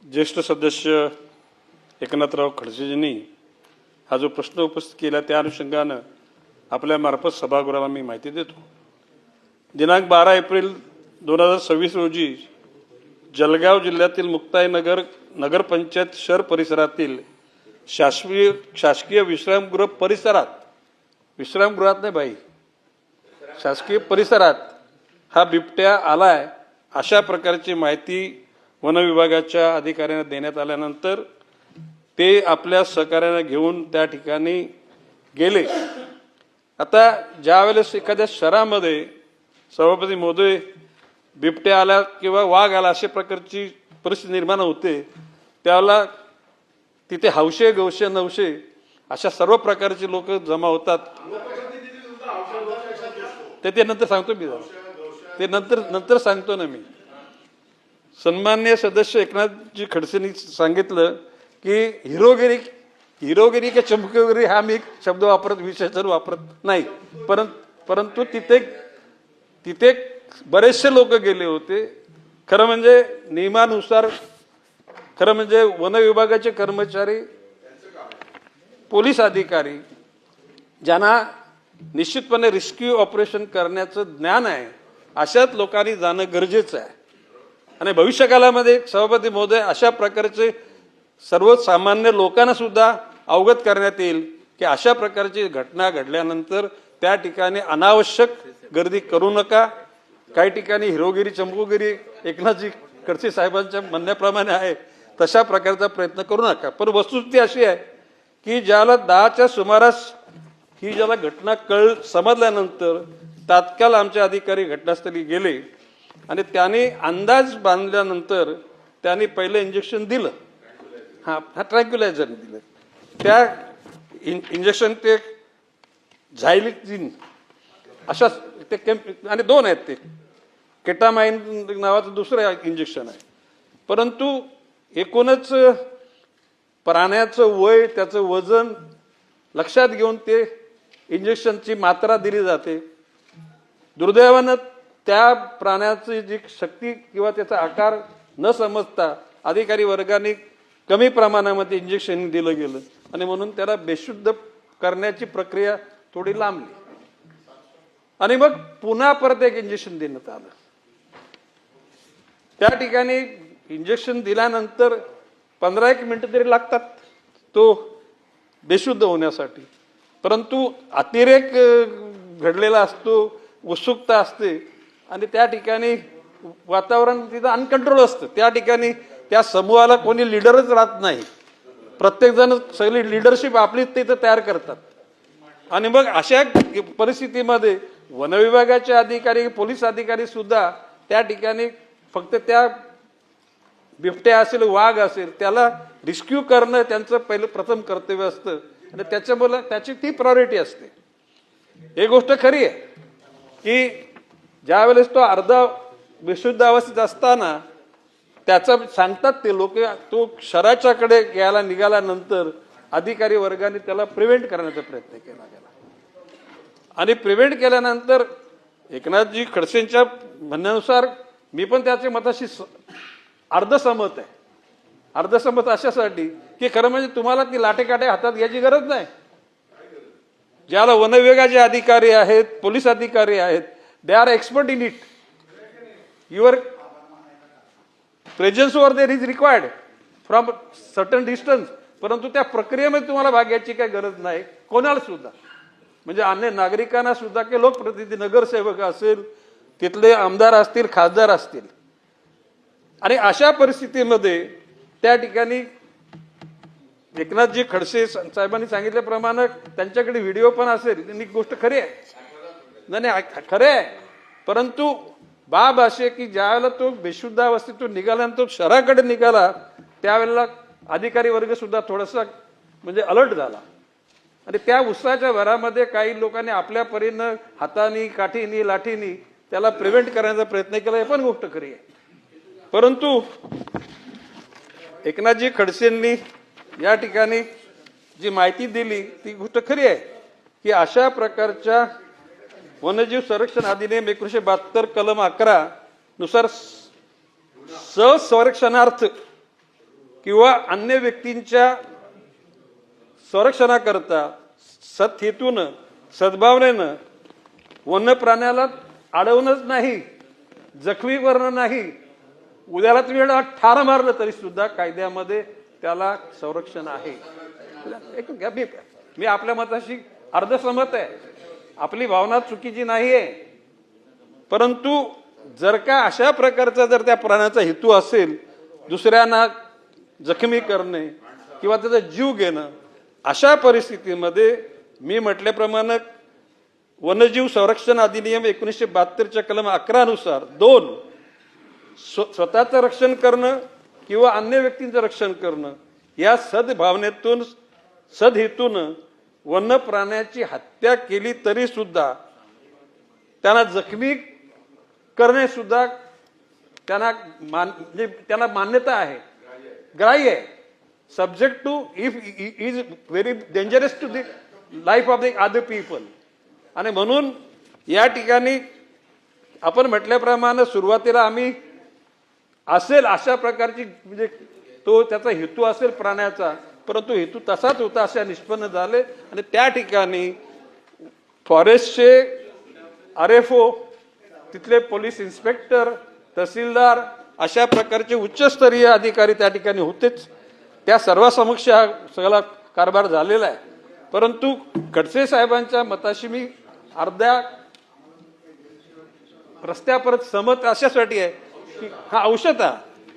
ज्येष्ठ सदस्य एकनाथराव खडसेजींनी हा जो प्रश्न उपस्थित केला त्या अनुषंगानं आपल्या मार्फत सभागृहाला मी माहिती देतो। दिनांक 12 एप्रिल 2026 रोजी जळगाव जिल्ह्यातील मुक्ताईनगर नगरपंचायत शहर परिसरातील शासकीय विश्रामगृह परिसरात, विश्रामगृहात नाही भाई, शासकीय परिसरात हा बिबट्या आलाय अशा प्रकारची माहिती वन विभागाच्या अधिकाऱ्यांना देण्यात आल्यानंतर ते आपल्या सहकार्याने घेऊन त्या ठिकाणी गेले। आता ज्या वेळेस एखाद्या शहरामध्ये सभापती महोदय बिबट्या आला किंवा वाघ आला अशा प्रकारची परिस्थिती निर्माण होते, त्यावेळेला तिथे हौशे गवशे नवशे अशा सर्व प्रकारचे लोक जमा होतात। ते नंतर सांगतो मी, ते नंतर सांगतो ना मी। सन्माननीय सदस्य एकनाथजी खडसेंनी सांगितलं की हिरोगिरी की चमकोगिरी हा मी शब्द वापरत विशेषण वापरत नाही, परंतु तिथे बरेचसे लोक गेले होते। खरं म्हणजे नियमानुसार, खरं म्हणजे वन विभागाचे कर्मचारी, पोलीस अधिकारी ज्यांना निश्चितपणे रेस्क्यू ऑपरेशन करण्याचं ज्ञान आहे अशाच लोकांनी जाणं गरजेचं आहे। आणि भविष्यकालामध्ये सभापती महोदय अशा प्रकारचे सर्वसामान्य लोकांना सुद्धा अवगत करण्यात येईल की अशा प्रकारची घटना घडल्यानंतर त्या ठिकाणी अनावश्यक गर्दी करू नका। काही ठिकाणी हिरोगिरी चमकोगिरी एकनाथजी खडसे साहेबांच्या म्हणण्याप्रमाणे आहे तशा प्रकारचा प्रयत्न करू नका। पण वस्तुस्थिती अशी आहे की ज्याला 10च्या सुमारास ही ज्याला घटना समजल्यानंतर तात्काळ आमचे अधिकारी घटनास्थळी गेले आणि त्यांनी अंदाज बांधल्यानंतर त्यांनी पहिलं इंजेक्शन दिलं, हा ट्रँक्युलायझर दिलं। त्या इंजेक्शन ते झायलिझिन अशा ते आणि 2 आहेत, ते केटामाइन नावाचं दुसरं इंजेक्शन आहे। परंतु एकूणच प्राण्याचं वय, त्याचं वजन लक्षात घेऊन ते इंजेक्शनची मात्रा दिली जाते। दुर्दैवानं त्या प्राण्याची जी शक्ती किंवा त्याचा आकार न समजता अधिकारी वर्गाने कमी प्रमाणामध्ये इंजेक्शन दिलं गेलं आणि म्हणून त्याला बेशुद्ध करण्याची प्रक्रिया थोडी लांबली आणि मग पुन्हा परत एक इंजेक्शन देण्यात आलं। त्या ठिकाणी इंजेक्शन दिल्यानंतर 15-1 मिनिटं तरी लागतात तो बेशुद्ध होण्यासाठी, परंतु अतिरेक घडलेला असतो, उत्सुकता असते आणि त्या ठिकाणी वातावरण तिथं अनकंट्रोल असतं। त्या ठिकाणी त्या समूहाला कोणी लीडरच राहत नाही, प्रत्येक जण सगळी लीडरशिप आपलीच तिथं तयार करतात आणि मग अशा परिस्थितीमध्ये वन विभागाचे अधिकारी, पोलीस अधिकारी सुद्धा त्या ठिकाणी फक्त त्या बिबट्या असेल, वाघ असेल, त्याला रेस्क्यू करणं त्यांचं पहिलं प्रथम कर्तव्य असतं आणि त्याच्यामुळे त्याची ती प्रायोरिटी असते। ही गोष्ट खरी आहे की ज्या वेळेस तो अर्धा बेशुद्ध अवस्थेत असताना त्याचं सांगतात ते लोक, तो शहराच्याकडे यायला निघाल्यानंतर अधिकारी वर्गाने त्याला प्रिव्हेंट करण्याचा प्रयत्न केला गेला आणि प्रिव्हेंट केल्यानंतर एकनाथजी खडसेंच्या म्हणण्यानुसार मी पण त्याच्या मताशी अर्धसहमत आहे। अर्धसहमत अशासाठी की खरं म्हणजे तुम्हाला ती लाटेकाटे हातात घ्यायची गरज नाही। ज्याला वन विभागाचे अधिकारी आहेत, पोलीस अधिकारी आहेत, they are expert in it, your presence over there is required from certain distance, परंतु त्या प्रक्रियेमध्ये तुम्हाला भाग घ्यायची काही गरज नाही कोणाला सुद्धा, म्हणजे अन्य नागरिकांना सुद्धा की लोकप्रतिनिधी, नगरसेवक असेल, तिथले आमदार असतील, खासदार असतील। आणि अशा परिस्थितीमध्ये त्या ठिकाणी एकनाथजी खडसे साहेबांनी सांगितल्याप्रमाणे त्यांच्याकडे व्हिडिओ पण असेल, ही गोष्ट खरी आहे, नाही खरे आहे, परंतु बाब असे की ज्यावेळेला तो बेशुद्ध अवस्थेतून निघाल्यानंतर तो शहराकडे निघाला त्यावेळेला अधिकारी वर्ग सुद्धा थोडासा म्हणजे अलर्ट झाला आणि त्या उत्साहाच्या भरामध्ये काही लोकांनी आपल्या परीनं हातानी, काठीनी, लाठीनी त्याला प्रिव्हेंट करण्याचा प्रयत्न केला, हे पण गोष्ट खरी आहे। परंतु एकनाथजी खडसेंनी या ठिकाणी जी माहिती दिली ती गोष्ट खरी आहे की अशा प्रकारच्या वन्यजीव संरक्षण अधिनियम 1972 कलम 11 नुसार संरक्षणार्थ किंवा अन्य व्यक्तींच्या संरक्षणाकरता सदहेतूनं सद्भावनेनं वन्य प्राण्याला अडवणंच नाही, जखमी करणं नाही, उद्याला तुम्ही ठार मारलं तरी सुद्धा कायद्यामध्ये त्याला संरक्षण आहे. मी आपल्या मताशी अर्धसहमत आहे, आपली भावना चुकीची नाहीये, परंतु जर का अशा प्रकारचा जर त्या प्राण्याचा हेतू असेल दुसऱ्यांना जखमी करणे किंवा त्याचा जीव घेणं, अशा परिस्थितीमध्ये मी म्हटल्याप्रमाणे वन्यजीव संरक्षण अधिनियम 1972च्या कलम 11 नुसार 2 स्वतःचं रक्षण करणं किंवा अन्य व्यक्तींचं रक्षण करणं या सद्भावनेतून सदहेतून वन्य प्राण्याची हत्या केली तरी सुद्धा त्यांना जखमी करणे सुद्धा त्यांना मान्यता आहे, ग्राह्य आहे, subject to if is very dangerous to the life of the other people. आणि म्हणून या ठिकाणी आपण म्हटल्याप्रमाणे सुरुवातीला आम्ही असेल अशा प्रकारची म्हणजे तो त्याचा हेतू असेल प्राण्याचा, परंतु हेतू तसाच होता असे निष्पन्न झाले. आणि त्या ठिकाणी फॉरेस्टचे RFO, तिथले पोलीस इन्स्पेक्टर, तहसीलदार अशा प्रकारचे उच्चस्तरीय अधिकारी त्या ठिकाणी होतेच. त्या सर्वांसमक्ष हा सगळा कारभार झालेला आहे. परंतु खडसे साहेबांच्या मताशी मी अर्ध्या रस्त्यापर्यंत सहमत अशासाठी आहे की हा औषध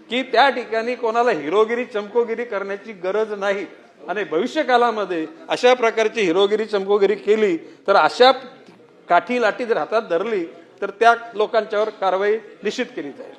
की त्या ठिकाणी कोणाला हिरोगिरी चमकोगिरी करण्याची गरज नाही. आणि भविष्य काळामध्ये अशा प्रकारची हिरोगिरी चमकोगिरी केली तर अशा काठी लाठी जर हातात धरली तर त्या लोकांच्यावर कारवाई निश्चित केली जाईल.